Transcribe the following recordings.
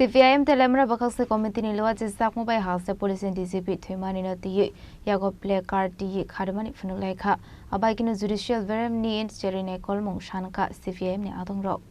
CPIM Telemra Bakakse Committee Niloa Jizak Mobile House the Police and DCP Twimani Noti Yago Play Card D Kadamani Funuleka Abakino Judicial Verem Need Jerine Kolmung Shanka CPIM Ni Adong Rock.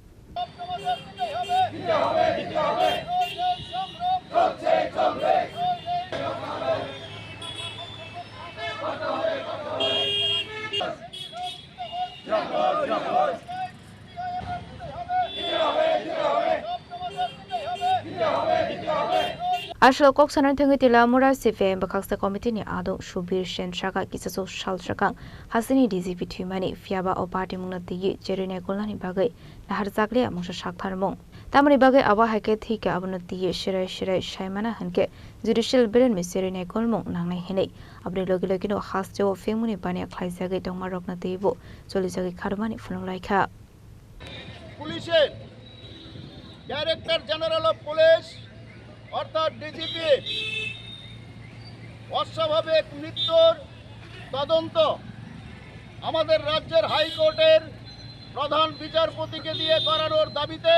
Ashal Cox and Tangitila Mura CPIM Bakakse Committee ni Ado Shubir Shen Shaka Kisaso Shal Shakang Hasini DCP Twimani Fiaba or Party Munati Jerine Kolani Bagay Naharzakli Amusha Shaktarmong. Tamari Bagay Awa Hake Thika Abunati Shire Shaimana Hanke Judicial Bill Miserine Kolmong Nang Hene Abri Logilogino Hasto Femuni Bania Klaisagi Domarok Nativo Solizagi Karmani Funulaika Police Director General of Police অর্থাৎ DGP অস্বাভাবিক মৃত্যুর তদন্ত আমাদের রাজ্যের হাইকোর্টের প্রধান বিচারপতিকে দিয়ে করানোর দাবিতে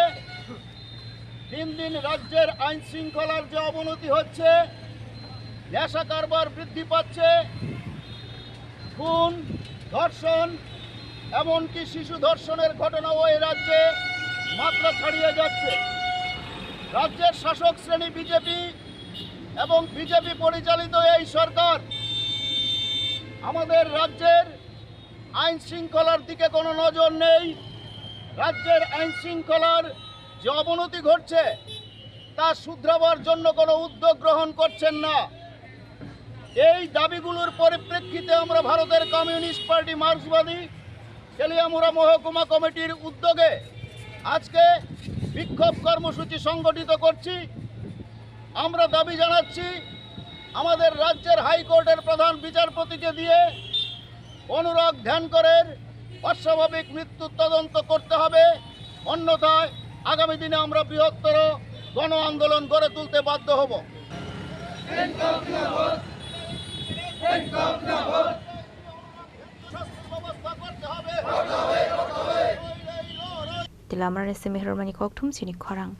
দিন দিন রাজ্যের আইন শৃঙ্খলার যে অবনতি হচ্ছে নেশা কারবার বৃদ্ধি পাচ্ছে খুন ধর্ষণ এমনকি শিশু ধর্ষণের ঘটনাও এই রাজ্যে মাত্রা ছাড়িয়ে যাচ্ছে রাজ্যের শাসক শ্রেণী বিজেপি এবং বিজেপি পরিচালিত এই সরকার আমাদের রাজ্যের আইন শৃঙ্খলার দিকে কোনো নজর নেই রাজ্যের আইন শৃঙ্খলার যে অবনতি ঘটছে তা শুধরাবার জন্য কোনো উদ্যোগ গ্রহণ করছেন না এই দাবিগুলোর পরিপ্রেক্ষিতে আমরা ভারতের কমিউনিস্ট পার্টি মার্ক্সবাদী তেলিয়ামুড়া মহকুমা কমিটির উদ্যোগে আজকে বিক্ষোভ কর্মসূচি সংগঠিত করছি আমরা দাবি জানাচ্ছি আমাদের রাজ্যের হাইকোর্টের প্রধান বিচারপতিকে দিয়ে অনুরাগ ধ্যানকরের অস্বাভাবিক মৃত্যুর তদন্ত করতে হবে অন্যথায় আগামী দিনে আমরা বৃহত্তর গণ আন্দোলন গড়ে তুলতে বাধ্য হব Tilamar Semihramani Koktum Sini Korang.